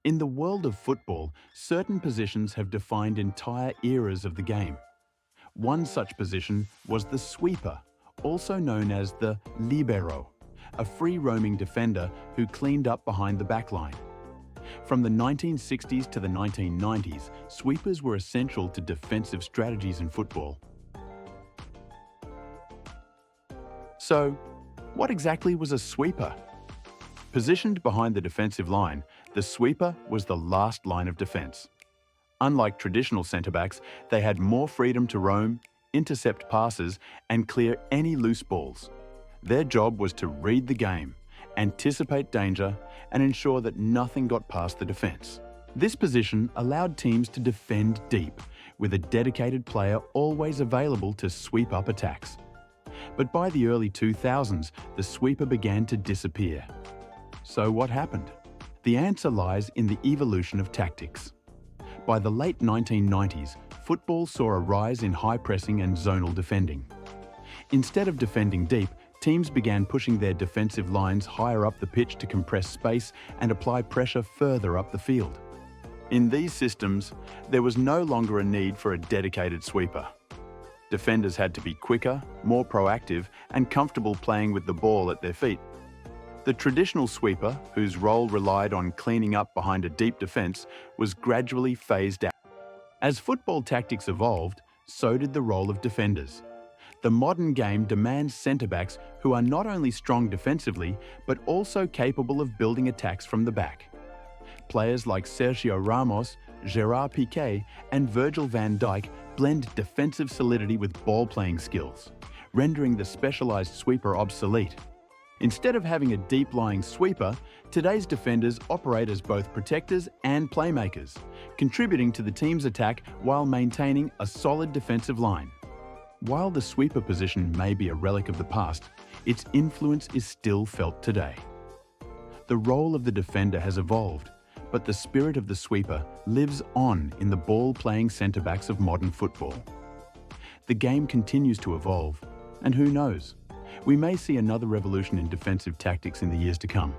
In the world of football, certain positions have defined entire eras of the game. One such position was the sweeper, also known as the libero, a free-roaming defender who cleaned up behind the backline. From the 1960s to the 1990s, sweepers were essential to defensive strategies in football. So, what exactly was a sweeper? Positioned behind the defensive line, the sweeper was the last line of defence. Unlike traditional centre-backs, they had more freedom to roam, intercept passes, and clear any loose balls. Their job was to read the game, anticipate danger, and ensure that nothing got past the defence. This position allowed teams to defend deep, with a dedicated player always available to sweep up attacks. But by the early 2000s, the sweeper began to disappear. So what happened? The answer lies in the evolution of tactics. By the late 1990s, football saw a rise in high pressing and zonal defending. Instead of defending deep, teams began pushing their defensive lines higher up the pitch to compress space and apply pressure further up the field. In these systems, there was no longer a need for a dedicated sweeper. Defenders had to be quicker, more proactive, and comfortable playing with the ball at their feet. The traditional sweeper, whose role relied on cleaning up behind a deep defence, was gradually phased out. As football tactics evolved, so did the role of defenders. The modern game demands centre-backs who are not only strong defensively, but also capable of building attacks from the back. Players like Sergio Ramos, Gerard Piqué, and Virgil van Dijk blend defensive solidity with ball-playing skills, rendering the specialised sweeper obsolete. Instead of having a deep-lying sweeper, today's defenders operate as both protectors and playmakers, contributing to the team's attack while maintaining a solid defensive line. While the sweeper position may be a relic of the past, its influence is still felt today. The role of the defender has evolved, but the spirit of the sweeper lives on in the ball-playing centre-backs of modern football. The game continues to evolve, and who knows? We may see another revolution in defensive tactics in the years to come.